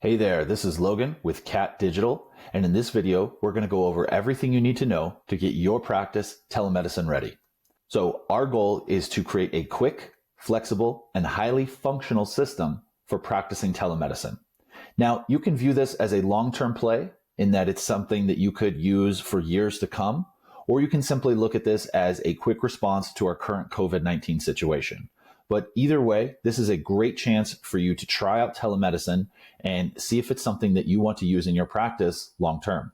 Hey there, this is Logan with Cat Digital, and in this video, we're going to go over everything you need to know to get your practice telemedicine ready. So our goal is to create a quick, flexible, and highly functional system for practicing telemedicine. Now, you can view this as a long-term play in that it's something that you could use for years to come, or you can simply look at this as a quick response to our current COVID-19 situation. But either way, this is a great chance for you to try out telemedicine and see if it's something that you want to use in your practice long term.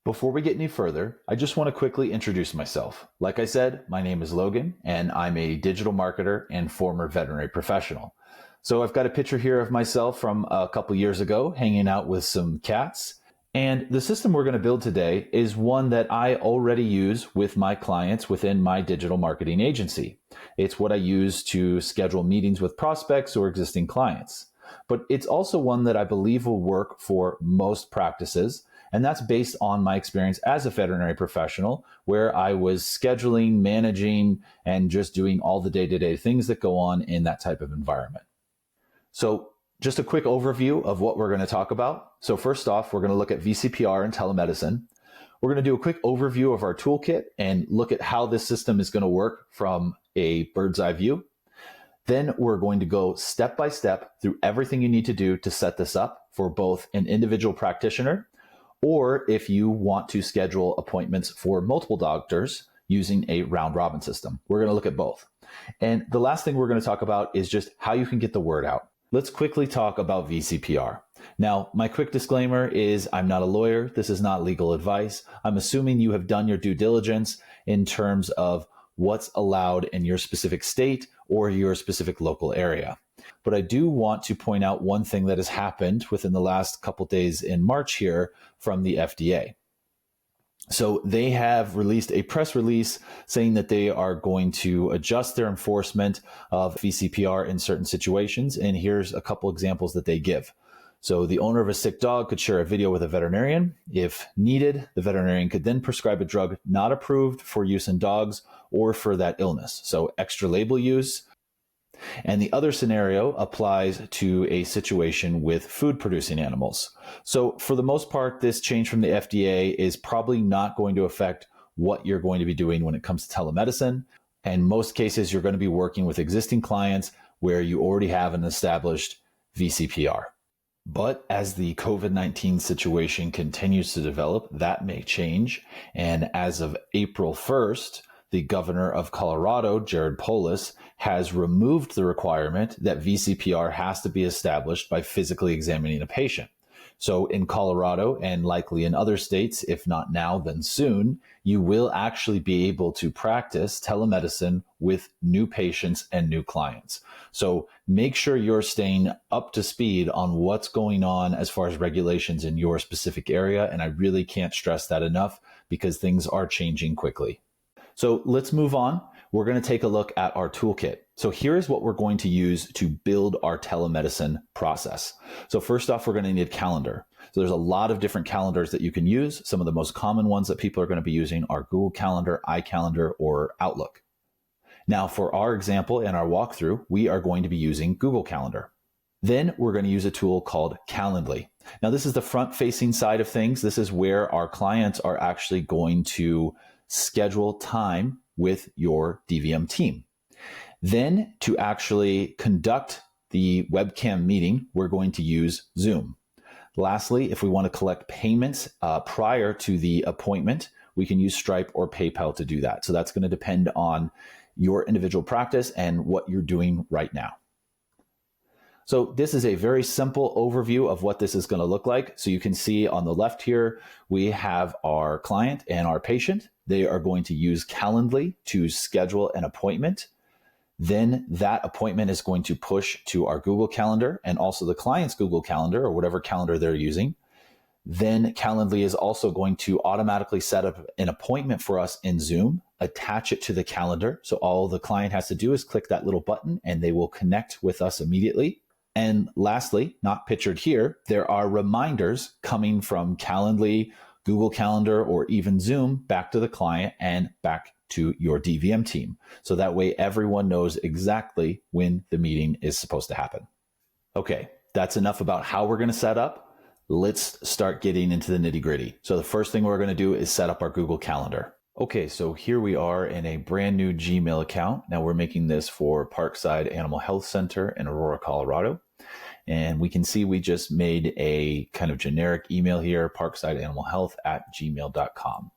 Before we get any further, I just want to quickly introduce myself. Like I said, my name is Logan, and I'm a digital marketer and former veterinary professional. So I've got a picture here of myself from a couple years ago, hanging out with some cats. And the system we're going to build today is one that I already use with my clients within my digital marketing agency. It's what I use to schedule meetings with prospects or existing clients. But it's also one that I believe will work for most practices. And that's based on my experience as a veterinary professional, where I was scheduling, managing, and just doing all the day-to-day things that go on in that type of environment. So just a quick overview of what we're going to talk about. So first off, we're going to look at VCPR and telemedicine. We're going to do a quick overview of our toolkit and look at how this system is going to work from a bird's eye view. Then we're going to go step by step through everything you need to do to set this up for both an individual practitioner, or if you want to schedule appointments for multiple doctors using a round robin system. We're going to look at both. And the last thing we're going to talk about is just how you can get the word out. Let's quickly talk about VCPR. Now, my quick disclaimer is I'm not a lawyer. This is not legal advice. I'm assuming you have done your due diligence in terms of what's allowed in your specific state or your specific local area. But I do want to point out one thing that has happened within the last couple days in March here from the FDA. So they have released a press release saying that they are going to adjust their enforcement of VCPR in certain situations. And here's a couple examples that they give. So the owner of a sick dog could share a video with a veterinarian. If needed, the veterinarian could then prescribe a drug not approved for use in dogs or for that illness. So extra label use. And the other scenario applies to a situation with food producing animals. So for the most part, this change from the FDA is probably not going to affect what you're going to be doing when it comes to telemedicine. In most cases, you're going to be working with existing clients where you already have an established VCPR. But as the COVID-19 situation continues to develop, that may change. And as of April 1st, the governor of Colorado, Jared Polis, has removed the requirement that VCPR has to be established by physically examining a patient. So in Colorado and likely in other states, if not now, then soon, you will actually be able to practice telemedicine with new patients and new clients. So make sure you're staying up to speed on what's going on as far as regulations in your specific area. And I really can't stress that enough because things are changing quickly. So let's move on. We're going to take a look at our toolkit. So here's what we're going to use to build our telemedicine process. So first off, we're going to need a calendar. So there's a lot of different calendars that you can use. Some of the most common ones that people are going to be using are Google Calendar, iCalendar, or Outlook. Now for our example and our walkthrough, we are going to be using Google Calendar. Then we're going to use a tool called Calendly. Now this is the front-facing side of things. This is where our clients are actually going to schedule time with your DVM team. Then to actually conduct the webcam meeting, we're going to use Zoom. Lastly, if we want to collect payments prior to the appointment, we can use Stripe or PayPal to do that. So that's going to depend on your individual practice and what you're doing right now. So this is a very simple overview of what this is going to look like. So you can see on the left here, we have our client and our patient. They are going to use Calendly to schedule an appointment. Then that appointment is going to push to our Google Calendar and also the client's Google Calendar or whatever calendar they're using. Then Calendly is also going to automatically set up an appointment for us in Zoom, attach it to the calendar. So all the client has to do is click that little button and they will connect with us immediately. And lastly, not pictured here, there are reminders coming from Calendly, Google Calendar, or even Zoom back to the client and back to your DVM team. So that way everyone knows exactly when the meeting is supposed to happen. Okay, that's enough about how we're going to set up. Let's start getting into the nitty-gritty. So the first thing we're going to do is set up our Google Calendar. Okay, so here we are in a brand new Gmail account. Now we're making this for Parkside Animal Health Center in Aurora, Colorado. And we can see we just made a kind of generic email here, parksideanimalhealth@gmail.com.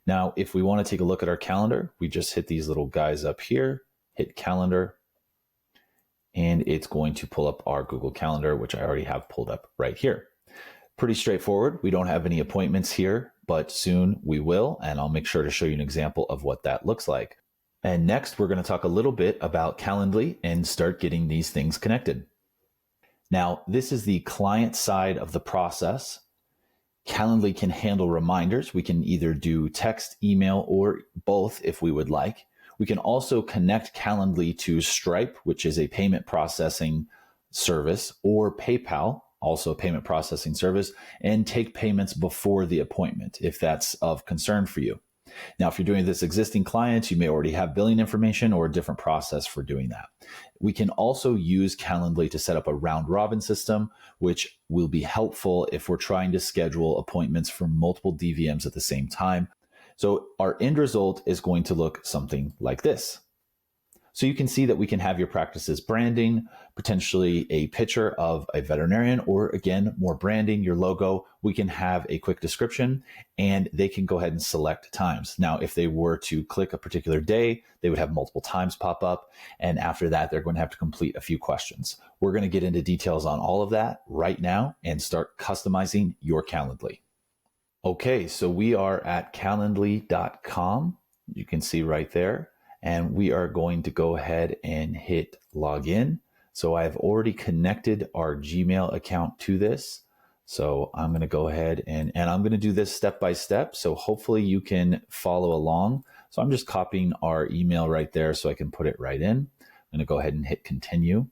Now, if we want to take a look at our calendar, we just hit these little guys up here, hit calendar, and it's going to pull up our Google Calendar, which I already have pulled up right here. Pretty straightforward. We don't have any appointments here, but soon we will, and I'll make sure to show you an example of what that looks like. And next, we're going to talk a little bit about Calendly and start getting these things connected. Now, this is the client side of the process. Calendly can handle reminders. We can either do text, email, or both if we would like. We can also connect Calendly to Stripe, which is a payment processing service, or PayPal, also a payment processing service, and take payments before the appointment if that's of concern for you. Now, if you're doing this existing clients, you may already have billing information or a different process for doing that. We can also use Calendly to set up a round robin system, which will be helpful if we're trying to schedule appointments for multiple DVMs at the same time. So our end result is going to look something like this. So you can see that we can have your practice's branding, potentially a picture of a veterinarian, or again, more branding, your logo. We can have a quick description, and they can go ahead and select times. Now, if they were to click a particular day, they would have multiple times pop up. And after that, they're going to have to complete a few questions. We're going to get into details on all of that right now and start customizing your Calendly. Okay, so we are at calendly.com. You can see right there. And we are going to go ahead and hit login. So I've already connected our Gmail account to this. So I'm going to go ahead and I'm going to do this step by step. So hopefully you can follow along. So I'm just copying our email right there so I can put it right in. I'm going to go ahead and hit continue.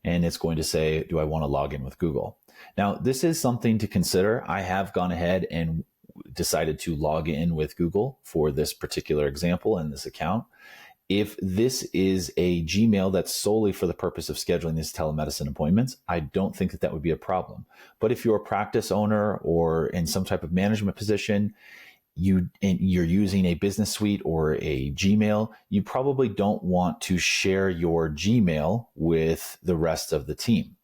And it's going to say, do I want to log in with Google? Now, this is something to consider. I have gone ahead and decided to log in with Google for this particular example in this account. If this is a Gmail that's solely for the purpose of scheduling these telemedicine appointments, I don't think that that would be a problem. But if you're a practice owner or in some type of management position, you're using a business suite or a Gmail, you probably don't want to share your Gmail with the rest of the team.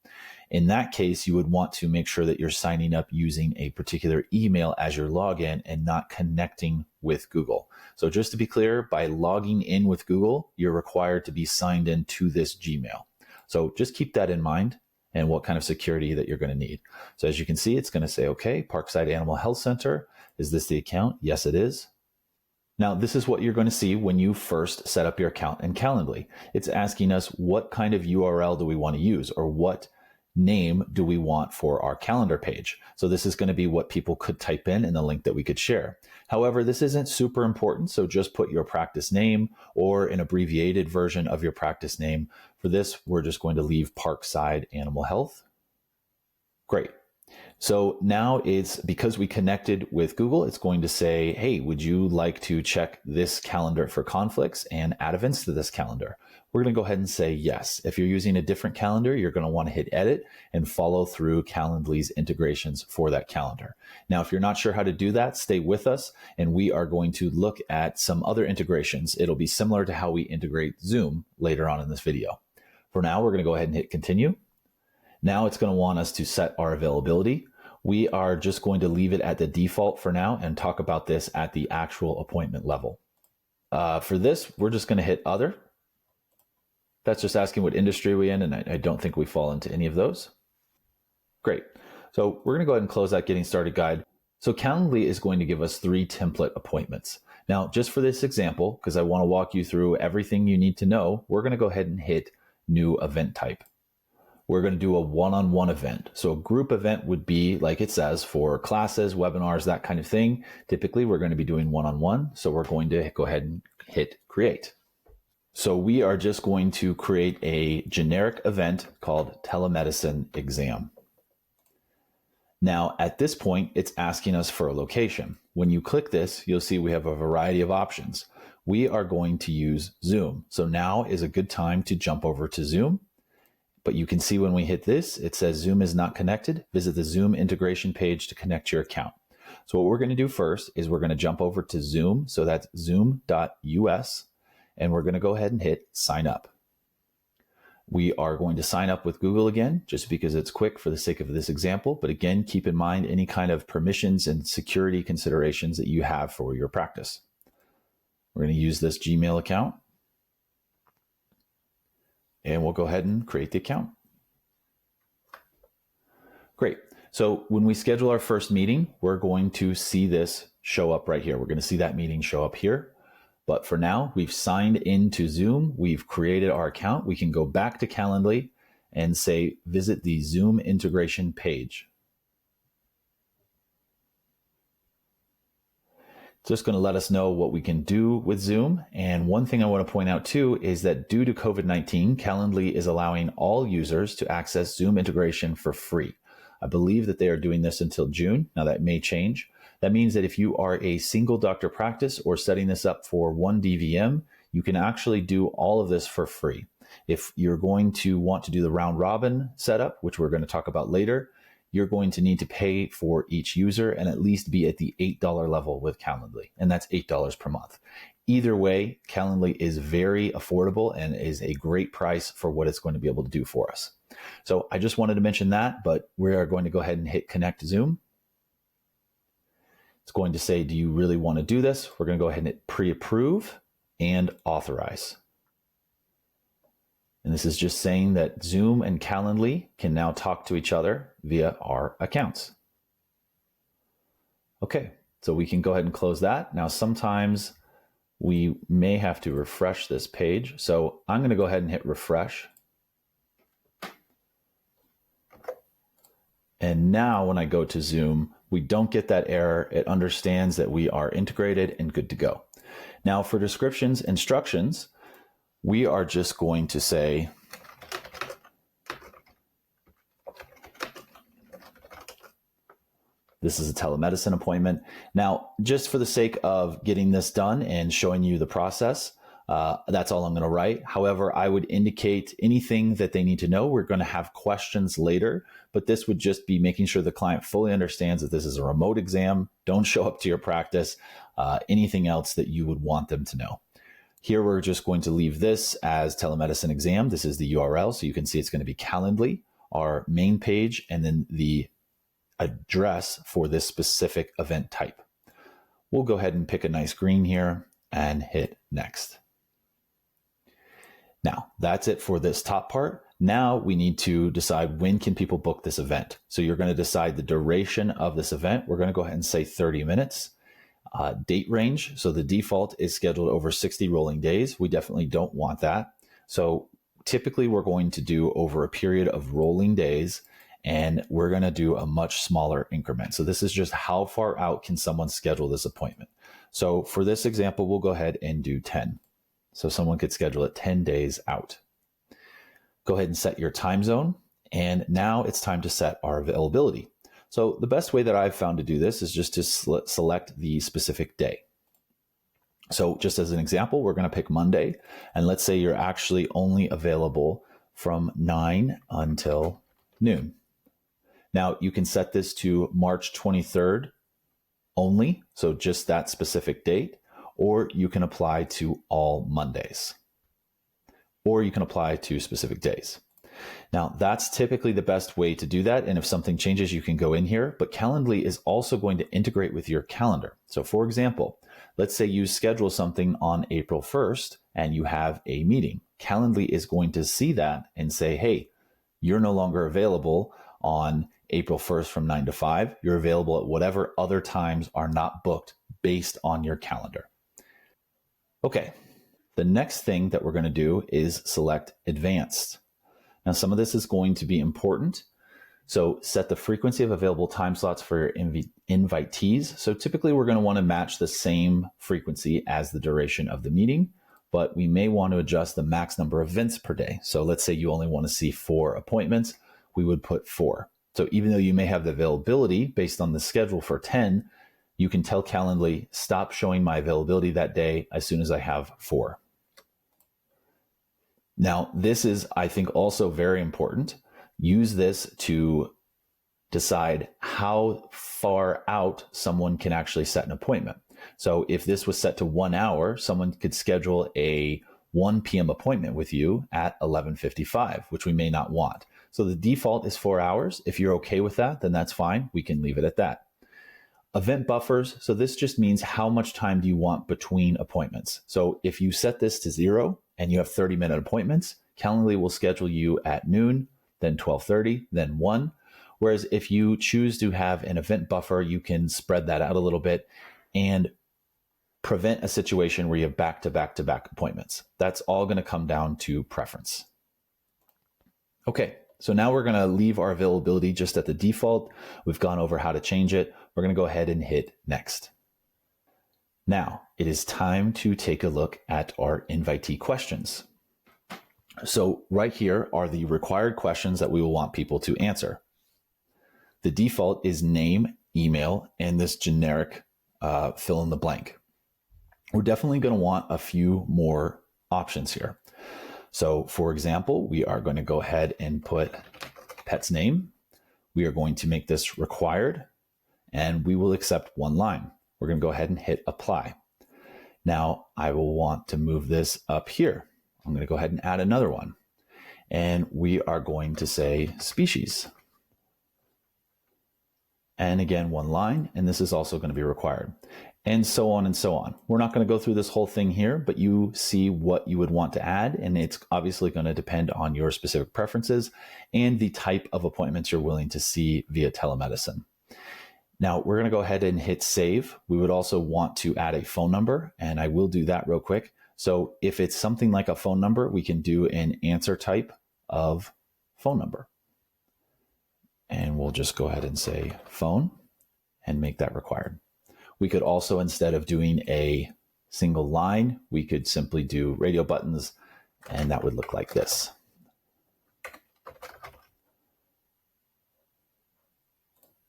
In that case, you would want to make sure that you're signing up using a particular email as your login and not connecting with Google. So just to be clear, by logging in with Google, you're required to be signed in to this Gmail. So just keep that in mind and what kind of security that you're going to need. So as you can see, it's going to say, okay, Parkside Animal Health Center. Is this the account? Yes, it is. Now, this is what you're going to see when you first set up your account in Calendly. It's asking us what kind of URL do we want to use, or what name do we want for our calendar page. So this is going to be what people could type in the link that we could share. However, this isn't super important, so just put your practice name or an abbreviated version of your practice name. For this, we're just going to leave Parkside Animal Health. Great. So now it's, because we connected with Google, it's going to say, hey, would you like to check this calendar for conflicts and add events to this calendar? We're going to go ahead and say yes. If you're using a different calendar, you're going to want to hit edit and follow through Calendly's integrations for that calendar. Now, if you're not sure how to do that, stay with us and we are going to look at some other integrations. It'll be similar to how we integrate Zoom later on in this video. For now, we're going to go ahead and hit continue. Now it's going to want us to set our availability. We are just going to leave it at the default for now and talk about this at the actual appointment level. For this, we're just going to hit other. That's just asking what industry we're in, and I don't think we fall into any of those. Great. So we're going to go ahead and close that Getting Started guide. So Calendly is going to give us 3 template appointments. Now, just for this example, because I want to walk you through everything you need to know, we're going to go ahead and hit New Event Type. We're going to do a one-on-one event. So a group event would be, like it says, for classes, webinars, that kind of thing. Typically, we're going to be doing one-on-one. So we're going to go ahead and hit Create. So we are just going to create a generic event called Telemedicine Exam. Now, at this point, it's asking us for a location. When you click this, you'll see we have a variety of options. We are going to use Zoom. So now is a good time to jump over to Zoom. But you can see when we hit this, it says Zoom is not connected. Visit the Zoom integration page to connect your account. So what we're going to do first is we're going to jump over to Zoom. So that's zoom.us, and we're going to go ahead and hit sign up. We are going to sign up with Google again, just because it's quick for the sake of this example. But again, keep in mind any kind of permissions and security considerations that you have for your practice. We're going to use this Gmail account, and we'll go ahead and create the account. Great. So when we schedule our first meeting, we're going to see this show up right here. We're going to see that meeting show up here. But for now, we've signed into Zoom. We've created our account. We can go back to Calendly and say, visit the Zoom integration page. It's just going to let us know what we can do with Zoom. And one thing I want to point out too is that due to COVID-19, Calendly is allowing all users to access Zoom integration for free. I believe that they are doing this until June. Now that may change. That means that if you are a single doctor practice or setting this up for one DVM, you can actually do all of this for free. If you're going to want to do the round robin setup, which we're going to talk about later, you're going to need to pay for each user and at least be at the $8 level with Calendly, and that's $8 per month. Either way, Calendly is very affordable and is a great price for what it's going to be able to do for us. So I just wanted to mention that, but we are going to go ahead and hit Connect Zoom. It's going to say, do you really want to do this? We're going to go ahead and hit pre-approve and authorize. And this is just saying that Zoom and Calendly can now talk to each other via our accounts. Okay, so we can go ahead and close that. Now, sometimes we may have to refresh this page. So I'm going to go ahead and hit refresh. And now when I go to Zoom, we don't get that error. It understands that we are integrated and good to go. Now for descriptions, instructions, we are just going to say, this is a telemedicine appointment. Now, just for the sake of getting this done and showing you the process, that's all I'm going to write. However, I would indicate anything that they need to know. We're going to have questions later, but this would just be making sure the client fully understands that this is a remote exam. Don't show up to your practice. Anything else that you would want them to know. Here, we're just going to leave this as telemedicine exam. This is the URL, so you can see it's going to be Calendly, our main page, and then the address for this specific event type. We'll go ahead and pick a nice green here and hit next. Now, that's it for this top part. Now we need to decide when can people book this event. So you're going to decide the duration of this event. We're going to go ahead and say 30 minutes. Date range. So the default is scheduled over 60 rolling days. We definitely don't want that. So typically we're going to do over a period of rolling days, and we're going to do a much smaller increment. So this is just how far out can someone schedule this appointment. So for this example, we'll go ahead and do 10. So someone could schedule it 10 days out. Go ahead and set your time zone. And now it's time to set our availability. So the best way that I've found to do this is just to select the specific day. So just as an example, we're going to pick Monday. And let's say you're actually only available from 9 until noon. Now you can set this to March 23rd only. So just that specific date. Or you can apply to all Mondays. Or you can apply to specific days. Now, that's typically the best way to do that. And if something changes, you can go in here. But Calendly is also going to integrate with your calendar. So for example, let's say you schedule something on April 1st and you have a meeting. Calendly is going to see that and say, hey, you're no longer available on April 1st from 9 to 5. You're available at whatever other times are not booked based on your calendar. Okay, the next thing that we're going to do is select Advanced. Now, some of this is going to be important. So set the frequency of available time slots for your invitees. So typically we're going to want to match the same frequency as the duration of the meeting, but we may want to adjust the max number of events per day. So let's say you only want to see 4 appointments, we would put 4. So even though you may have the availability based on the schedule for 10, you can tell Calendly, stop showing my availability that day as soon as I have 4. Now, this is, I think, also very important. Use this to decide how far out someone can actually set an appointment. So if this was set to 1 hour, someone could schedule a 1 p.m. appointment with you at 11:55, which we may not want. So the default is 4 hours. If you're okay with that, then that's fine. We can leave it at that. Event buffers. So this just means how much time do you want between appointments. So if you set this to 0 and you have 30-minute appointments, Calendly will schedule you at noon, then 12:30, then 1. Whereas if you choose to have an event buffer, you can spread that out a little bit and prevent a situation where you have back-to-back-to-back appointments. That's all going to come down to preference. Okay, so now we're going to leave our availability just at the default. We've gone over how to change it. We're going to go ahead and hit next. Now, it is time to take a look at our invitee questions. So right here are the required questions that we will want people to answer. The default is name, email, and this generic fill in the blank. We're definitely going to want a few more options here. So for example, we are going to go ahead and put pet's name. We are going to make this required, and we will accept 1 line. We're going to go ahead and hit apply. Now I will want to move this up here. I'm going to go ahead and add another one. And we are going to say species. And again, 1 line, and this is also going to be required. And so on and so on. We're not going to go through this whole thing here, but you see what you would want to add, and it's obviously going to depend on your specific preferences and the type of appointments you're willing to see via telemedicine. Now, we're going to go ahead and hit save. We would also want to add a phone number, and I will do that real quick. So if it's something like a phone number, we can do an answer type of phone number. And we'll just go ahead and say phone and make that required. We could also, instead of doing a single line, we could simply do radio buttons, and that would look like this.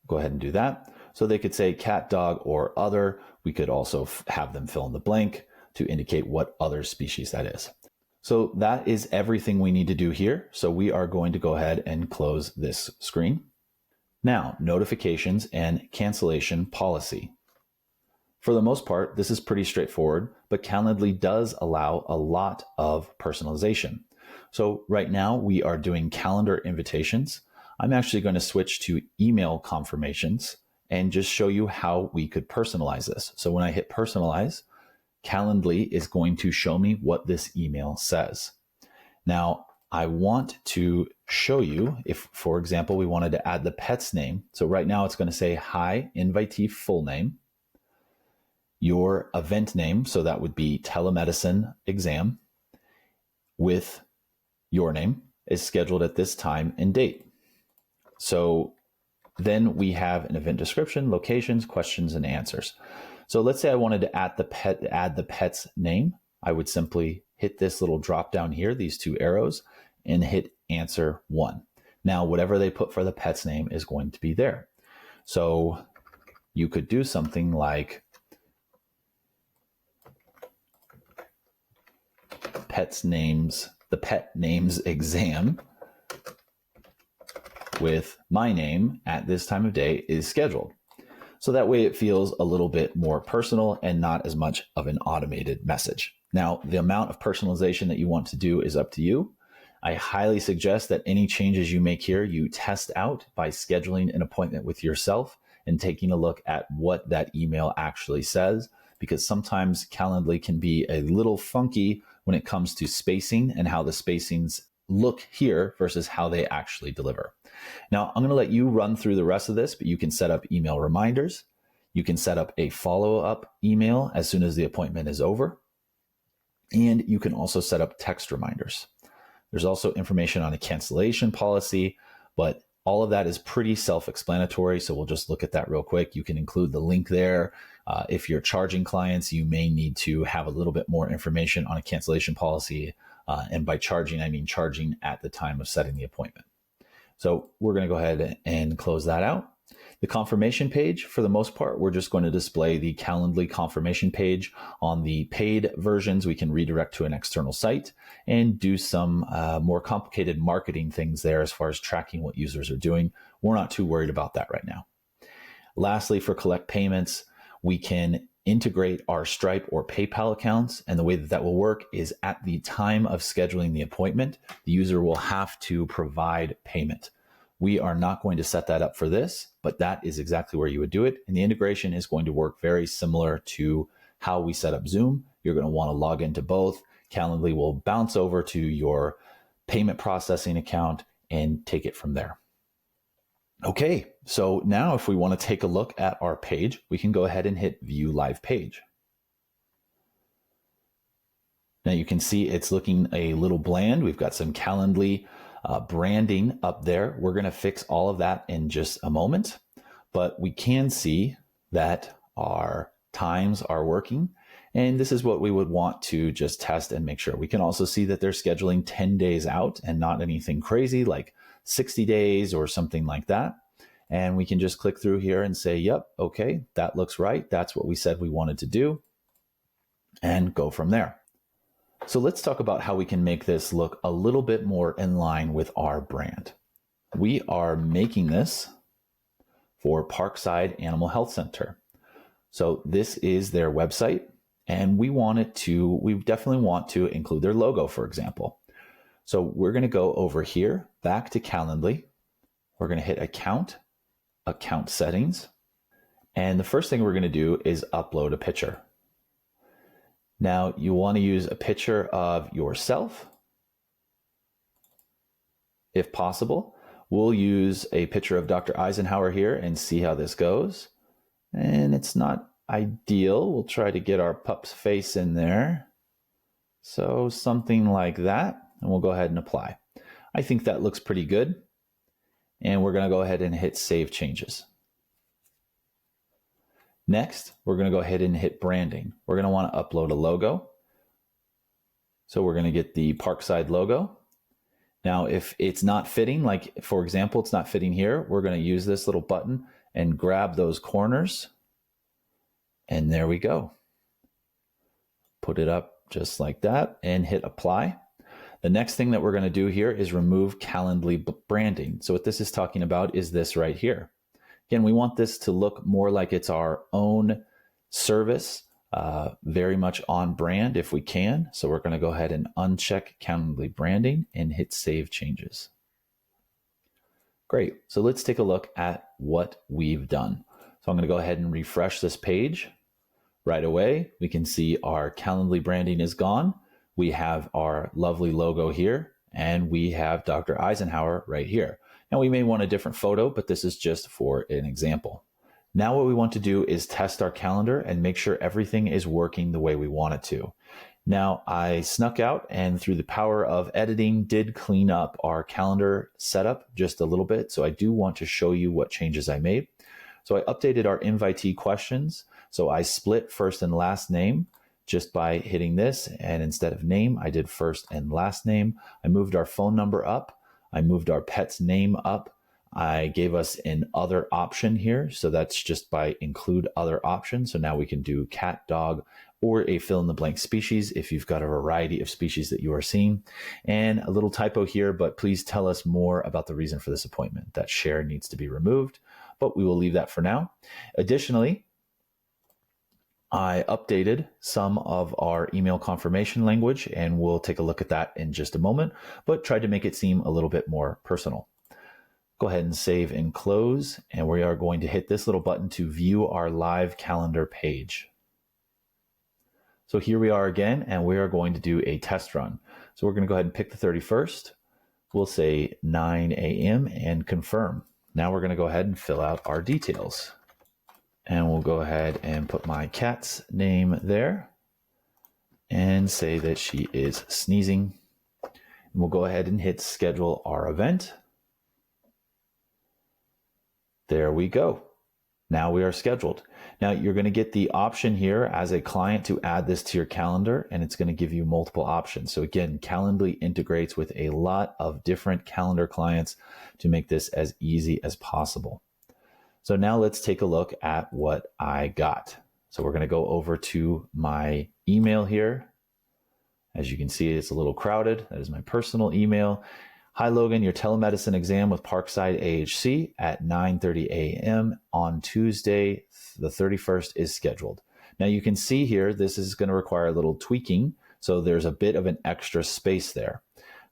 Go ahead and do that. So they could say cat, dog, or other. We could also have them fill in the blank to indicate what other species that is. So that is everything we need to do here. So we are going to go ahead and close this screen. Now, notifications and cancellation policy. For the most part, this is pretty straightforward, but Calendly does allow a lot of personalization. So right now we are doing calendar invitations. I'm actually going to switch to email confirmations and just show you how we could personalize this. So when I hit personalize, Calendly is going to show me what this email says. Now, I want to show you if, for example, we wanted to add the pet's name. So right now it's going to say, hi, invitee full name, your event name. So that would be telemedicine exam with your name is scheduled at this time and date. So then we have an event description, locations, questions, and answers. So let's say I wanted to add the pet's name. I would simply hit this little drop down here, these 2 arrows, and hit answer 1. Now, whatever they put for the pet's name is going to be there. So you could do something like the pet names exam with my name at this time of day is scheduled. So that way it feels a little bit more personal and not as much of an automated message. Now, the amount of personalization that you want to do is up to you. I highly suggest that any changes you make here, you test out by scheduling an appointment with yourself and taking a look at what that email actually says, because sometimes Calendly can be a little funky when it comes to spacing and how the spacings look here versus how they actually deliver. Now, I'm going to let you run through the rest of this, but you can set up email reminders. You can set up a follow-up email as soon as the appointment is over. And you can also set up text reminders. There's also information on a cancellation policy, but all of that is pretty self-explanatory. So we'll just look at that real quick. You can include the link there. If you're charging clients, you may need to have a little bit more information on a cancellation policy. And by charging, I mean charging at the time of setting the appointment. So we're going to go ahead and close that out. The confirmation page, for the most part, we're just going to display the Calendly confirmation page. On the paid versions, we can redirect to an external site and do some more complicated marketing things there as far as tracking what users are doing. We're not too worried about that right now. Lastly, for collect payments, we can integrate our Stripe or PayPal accounts. And the way that that will work is at the time of scheduling the appointment, the user will have to provide payment. We are not going to set that up for this, but that is exactly where you would do it. And the integration is going to work very similar to how we set up Zoom. You're going to want to log into both. Calendly will bounce over to your payment processing account and take it from there. Okay, so now if we want to take a look at our page, we can go ahead and hit View Live Page. Now you can see it's looking a little bland. We've got some Calendly branding up there. We're going to fix all of that in just a moment, but we can see that our times are working. And this is what we would want to just test and make sure. We can also see that they're scheduling 10 days out and not anything crazy like 60 days or something like that. And we can just click through here and say, yep, okay, that looks right. That's what we said we wanted to do, and go from there. So let's talk about how we can make this look a little bit more in line with our brand. We are making this for Parkside Animal Health Center. So this is their website, and we definitely want to include their logo, for example. So we're going to go over here, back to Calendly. We're going to hit Account Settings. And the first thing we're going to do is upload a picture. Now you want to use a picture of yourself. If possible, we'll use a picture of Dr. Eisenhower here and see how this goes. And it's not ideal. We'll try to get our pup's face in there. So something like that. And we'll go ahead and apply. I think that looks pretty good. And we're going to go ahead and hit Save Changes. Next, we're going to go ahead and hit Branding. We're going to want to upload a logo. So we're going to get the Parkside logo. Now, if it's not fitting, like for example, it's not fitting here, we're going to use this little button and grab those corners. And there we go. Put it up just like that and hit Apply. The next thing that we're going to do here is remove Calendly branding. So what this is talking about is this right here. Again, we want this to look more like it's our own service, very much on brand if we can. So we're going to go ahead and uncheck Calendly branding and hit Save Changes. Great. So let's take a look at what we've done. So I'm going to go ahead and refresh this page. Right away, we can see our Calendly branding is gone. We have our lovely logo here, and we have Dr. Eisenhower right here. Now we may want a different photo, but this is just for an example. Now what we want to do is test our calendar and make sure everything is working the way we want it to. Now I snuck out and through the power of editing did clean up our calendar setup just a little bit. So I do want to show you what changes I made. So I updated our invitee questions. So I split first and last name just by hitting this, and instead of name, I did first and last name. I moved our phone number up. I moved our pet's name up. I gave us an other option here. So that's just by include other option. So now we can do cat, dog, or a fill in the blank species if you've got a variety of species that you are seeing. And a little typo here, but please tell us more about the reason for this appointment. That share needs to be removed, but we will leave that for now. Additionally, I updated some of our email confirmation language, and we'll take a look at that in just a moment, but tried to make it seem a little bit more personal. Go ahead and save and close, and we are going to hit this little button to view our live calendar page. So here we are again, and we are going to do a test run. So we're going to go ahead and pick the 31st. We'll say 9 a.m. and confirm. Now we're going to go ahead and fill out our details. And we'll go ahead and put my cat's name there and say that she is sneezing. And we'll go ahead and hit schedule our event. There we go. Now we are scheduled. Now you're going to get the option here as a client to add this to your calendar, and it's going to give you multiple options. So again, Calendly integrates with a lot of different calendar clients to make this as easy as possible. So now let's take a look at what I got. So we're going to go over to my email here. As you can see, it's a little crowded. That is my personal email. Hi, Logan, your telemedicine exam with Parkside AHC at 9:30 a.m. on Tuesday, the 31st is scheduled. Now you can see here, this is going to require a little tweaking. So there's a bit of an extra space there,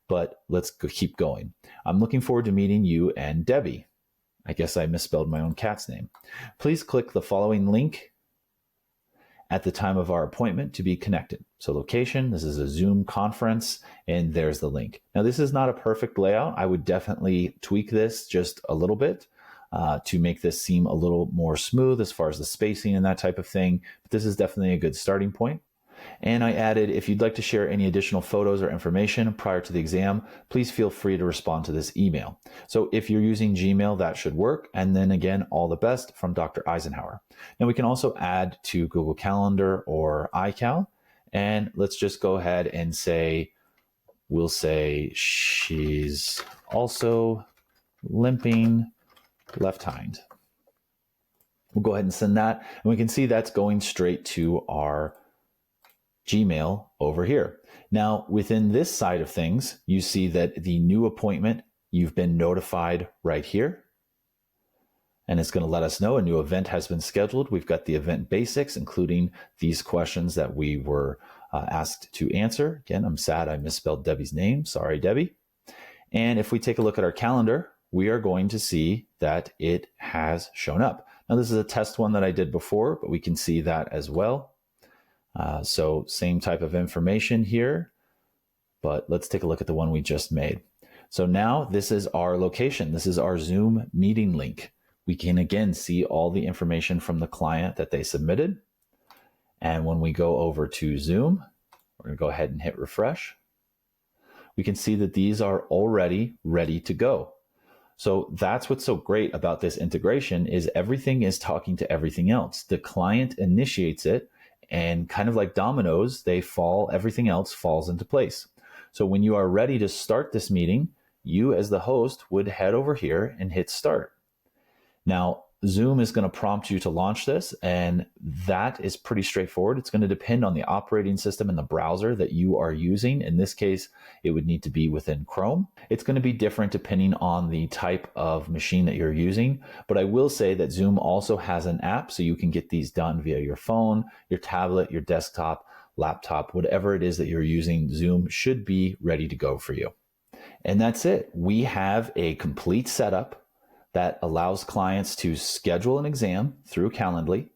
but let's keep going. I'm looking forward to meeting you and Debbie. I guess I misspelled my own cat's name. Please click the following link at the time of our appointment to be connected. So location, this is a Zoom conference, and there's the link. Now this is not a perfect layout. I would definitely tweak this just a little bit to make this seem a little more smooth as far as the spacing and that type of thing. But this is definitely a good starting point. And I added, if you'd like to share any additional photos or information prior to the exam, please feel free to respond to this email. So if you're using Gmail, that should work. And then again, all the best from Dr. Eisenhower. Now we can also add to Google Calendar or iCal. And let's just go ahead and say, we'll say she's also limping left hind. We'll go ahead and send that. And we can see that's going straight to our Gmail over here. Now, within this side of things, you see that the new appointment, you've been notified right here. And it's going to let us know a new event has been scheduled. We've got the event basics, including these questions that we were asked to answer. Again, I'm sad I misspelled Debbie's name. Sorry, Debbie. And if we take a look at our calendar, we are going to see that it has shown up. Now, this is a test one that I did before, but we can see that as well. So same type of information here, but let's take a look at the one we just made. So now this is our location. This is our Zoom meeting link. We can again see all the information from the client that they submitted. And when we go over to Zoom, we're going to go ahead and hit refresh. We can see that these are already ready to go. So that's what's so great about this integration is everything is talking to everything else. The client initiates it, and kind of like dominoes, everything else falls into place. So when you are ready to start this meeting, you as the host would head over here and hit start. Now, Zoom is going to prompt you to launch this, and that is pretty straightforward. It's going to depend on the operating system and the browser that you are using. In this case, it would need to be within Chrome. It's going to be different depending on the type of machine that you're using, but I will say that Zoom also has an app, so you can get these done via your phone, your tablet, your desktop, laptop, whatever it is that you're using. Zoom should be ready to go for you. And that's it. We have a complete setup that allows clients to schedule an exam through Calendly.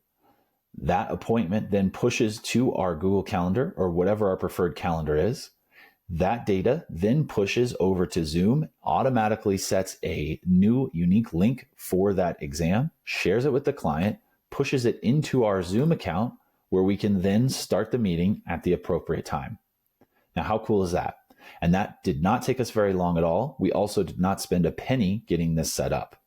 That appointment then pushes to our Google Calendar or whatever our preferred calendar is. That data then pushes over to Zoom, automatically sets a new unique link for that exam, shares it with the client, pushes it into our Zoom account where we can then start the meeting at the appropriate time. Now, how cool is that? And that did not take us very long at all. We also did not spend a penny getting this set up.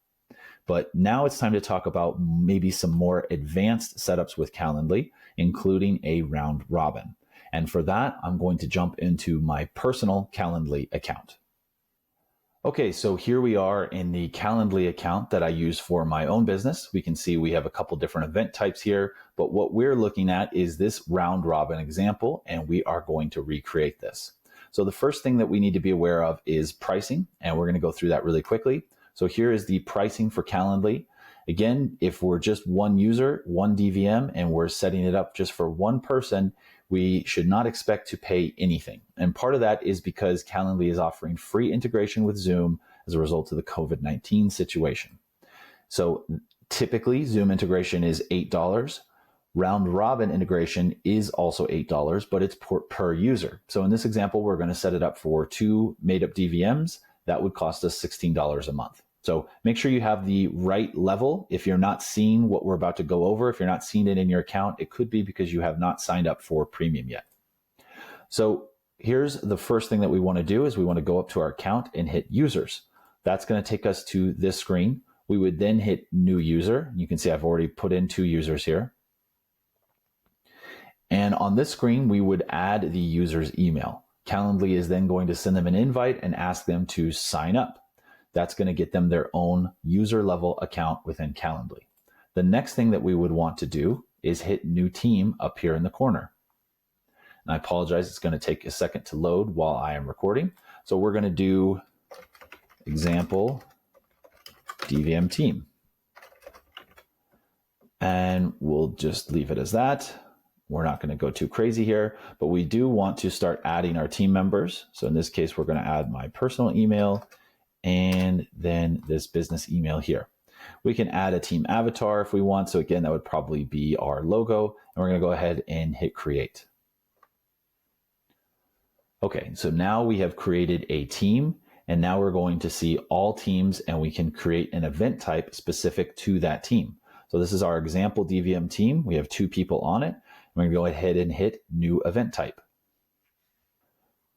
But now it's time to talk about maybe some more advanced setups with Calendly, including a round robin. And for that, I'm going to jump into my personal Calendly account. Okay, so here we are in the Calendly account that I use for my own business. We can see we have a couple different event types here, but what we're looking at is this round robin example, and we are going to recreate this. So the first thing that we need to be aware of is pricing, and we're going to go through that really quickly. So here is the pricing for Calendly. Again, if we're just one user, one DVM, and we're setting it up just for one person, we should not expect to pay anything. And part of that is because Calendly is offering free integration with Zoom as a result of the COVID-19 situation. So typically, Zoom integration is $8. Round robin integration is also $8, but it's per user. So in this example, we're going to set it up for 2 made-up DVMs. That would cost us $16 a month. So make sure you have the right level. If you're not seeing what we're about to go over, if you're not seeing it in your account, it could be because you have not signed up for premium yet. So here's the first thing that we want to do is we want to go up to our account and hit users. That's going to take us to this screen. We would then hit new user. You can see I've already put in 2 users here. And on this screen, we would add the user's email. Calendly is then going to send them an invite and ask them to sign up. That's going to get them their own user level account within Calendly. The next thing that we would want to do is hit New Team up here in the corner. And I apologize, it's going to take a second to load while I am recording. So we're going to do example DVM team. And we'll just leave it as that. We're not going to go too crazy here, but we do want to start adding our team members. So in this case, we're going to add my personal email and then this business email here. We can add a team avatar if we want. So again, that would probably be our logo. And we're going to go ahead and hit create. Okay, so now we have created a team, and now we're going to see all teams, and we can create an event type specific to that team. So this is our example DVM team. We have 2 people on it. We're going to go ahead and hit new event type.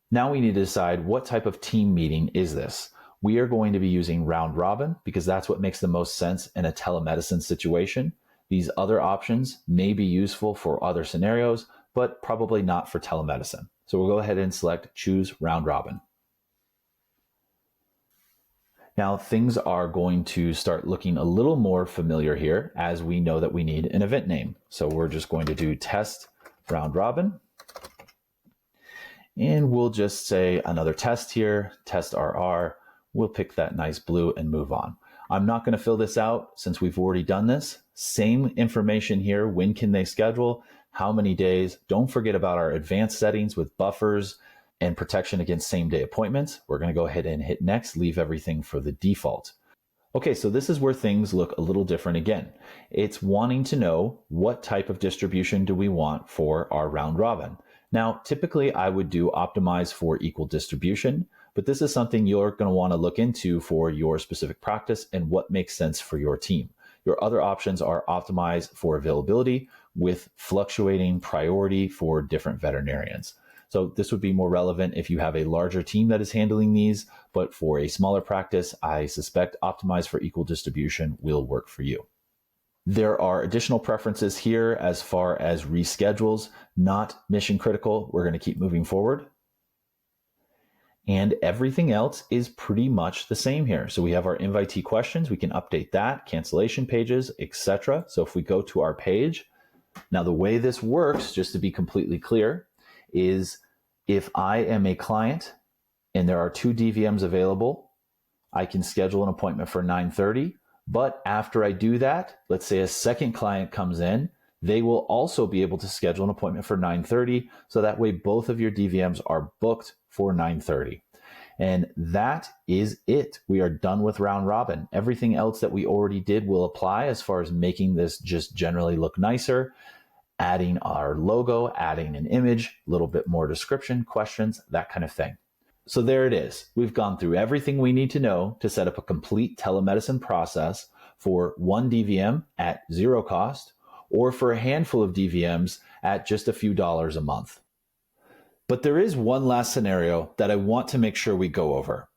Now we need to decide what type of team meeting is this. We are going to be using round robin because that's what makes the most sense in a telemedicine situation. These other options may be useful for other scenarios, but probably not for telemedicine. So we'll go ahead and select choose round robin. Now things are going to start looking a little more familiar here as we know that we need an event name. So we're just going to do test round robin. And we'll just say another test here, test RR. We'll pick that nice blue and move on. I'm not going to fill this out since we've already done this. Same information here. When can they schedule? How many days? Don't forget about our advanced settings with buffers and protection against same-day appointments. We're going to go ahead and hit next, leave everything for the default. Okay, so this is where things look a little different again. It's wanting to know what type of distribution do we want for our round robin. Now, typically I would do optimize for equal distribution, but this is something you're going to want to look into for your specific practice and what makes sense for your team. Your other options are optimize for availability with fluctuating priority for different veterinarians. So this would be more relevant if you have a larger team that is handling these, but for a smaller practice, I suspect optimize for equal distribution will work for you. There are additional preferences here as far as reschedules, not mission critical. We're going to keep moving forward. And everything else is pretty much the same here. So we have our invitee questions. We can update that, cancellation pages, etc. So if we go to our page, now the way this works, just to be completely clear, is if I am a client and there are 2 DVMs available, I can schedule an appointment for 9:30. But after I do that, let's say a second client comes in, they will also be able to schedule an appointment for 9:30. So that way both of your DVMs are booked for 9:30. And that is it. We are done with round robin. Everything else that we already did will apply as far as making this just generally look nicer, adding our logo, adding an image, a little bit more description, questions, that kind of thing. So there it is. We've gone through everything we need to know to set up a complete telemedicine process for 1 DVM at 0 cost, or for a handful of DVMs at just a few dollars a month. But there is one last scenario that I want to make sure we go over.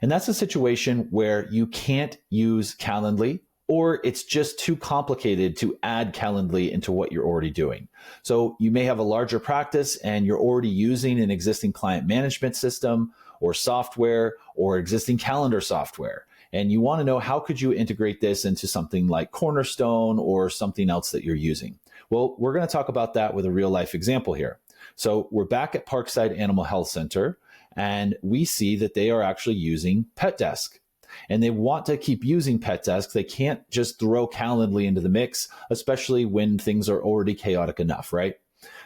And that's a situation where you can't use Calendly, or it's just too complicated to add Calendly into what you're already doing. So you may have a larger practice and you're already using an existing client management system or software or existing calendar software. And you want to know how could you integrate this into something like Cornerstone or something else that you're using. Well, we're going to talk about that with a real life example here. So we're back at Parkside Animal Health Center, and we see that they are actually using PetDesk. And they want to keep using PetDesk. They can't just throw Calendly into the mix, especially when things are already chaotic enough, right?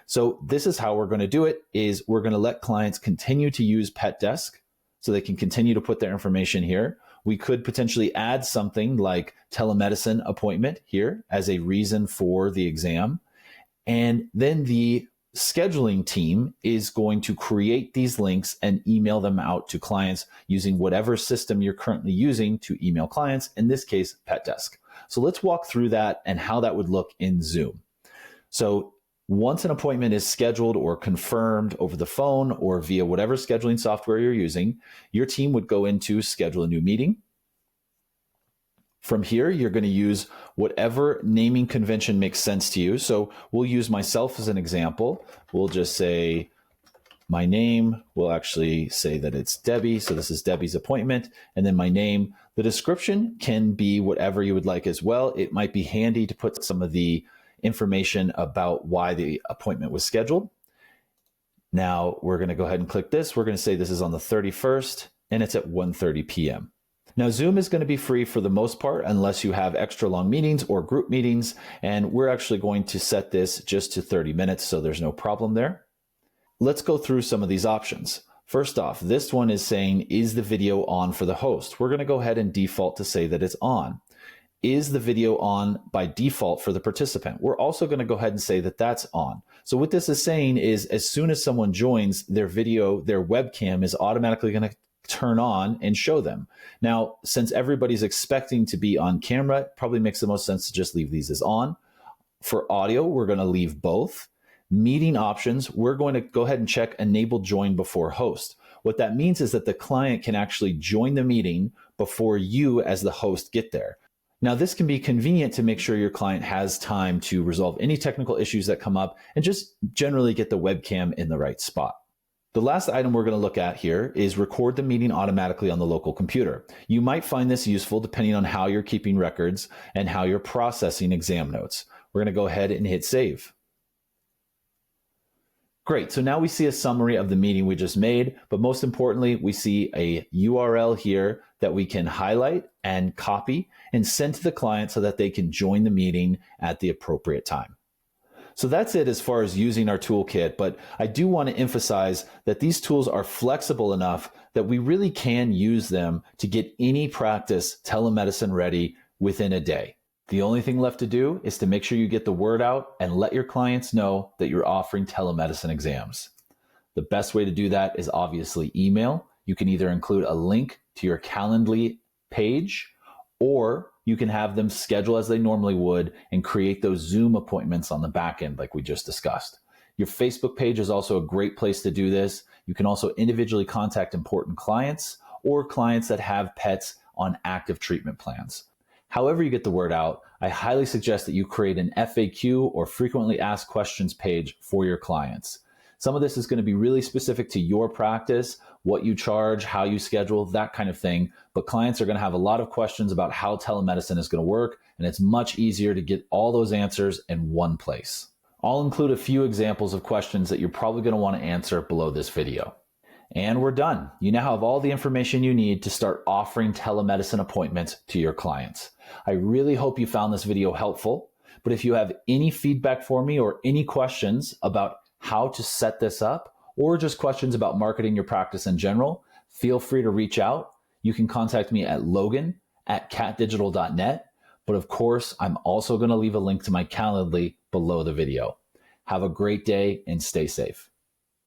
So this is how we're going to do it, is we're going to let clients continue to use PetDesk so they can continue to put their information here. We could potentially add something like telemedicine appointment here as a reason for the exam. And then the scheduling team is going to create these links and email them out to clients using whatever system you're currently using to email clients, in this case, PetDesk. So let's walk through that and how that would look in Zoom. So once an appointment is scheduled or confirmed over the phone or via whatever scheduling software you're using, your team would go into schedule a new meeting. From here, you're going to use whatever naming convention makes sense to you. So we'll use myself as an example. We'll just say my name, we'll actually say that it's Debbie. So this is Debbie's appointment, and then my name. The description can be whatever you would like as well. It might be handy to put some of the information about why the appointment was scheduled. Now we're going to go ahead and click this. We're going to say this is on the 31st and it's at 1:30 p.m. Now Zoom is going to be free for the most part unless you have extra long meetings or group meetings. And we're actually going to set this just to 30 minutes. So there's no problem there. Let's go through some of these options. First off, this one is saying, is the video on for the host? We're going to go ahead and default to say that it's on. Is the video on by default for the participant? We're also going to go ahead and say that that's on. So what this is saying is as soon as someone joins, their video, their webcam is automatically going to turn on and show them. Now, since everybody's expecting to be on camera, it probably makes the most sense to just leave these as on. For audio, we're going to leave both. Meeting options, we're going to go ahead and check enable join before host. What that means is that the client can actually join the meeting before you as the host get there. Now, this can be convenient to make sure your client has time to resolve any technical issues that come up and just generally get the webcam in the right spot. The last item we're going to look at here is record the meeting automatically on the local computer. You might find this useful depending on how you're keeping records and how you're processing exam notes. We're going to go ahead and hit save. Great, so now we see a summary of the meeting we just made, but most importantly, we see a URL here that we can highlight and copy and send to the client so that they can join the meeting at the appropriate time. So that's it as far as using our toolkit, but I do want to emphasize that these tools are flexible enough that we really can use them to get any practice telemedicine ready within a day. The only thing left to do is to make sure you get the word out and let your clients know that you're offering telemedicine exams. The best way to do that is obviously email. You can either include a link to your Calendly page, or you can have them schedule as they normally would and create those Zoom appointments on the back end like we just discussed. Your Facebook page is also a great place to do this. You can also individually contact important clients or clients that have pets on active treatment plans. However you get the word out, I highly suggest that you create an FAQ or frequently asked questions page for your clients. Some of this is going to be really specific to your practice, what you charge, how you schedule, that kind of thing. But clients are going to have a lot of questions about how telemedicine is going to work, and it's much easier to get all those answers in one place. I'll include a few examples of questions that you're probably going to want to answer below this video. And we're done. You now have all the information you need to start offering telemedicine appointments to your clients. I really hope you found this video helpful, but if you have any feedback for me or any questions about how to set this up, or just questions about marketing your practice in general, feel free to reach out. You can contact me at logan@catdigital.net, but of course, I'm also going to leave a link to my Calendly below the video. Have a great day and stay safe.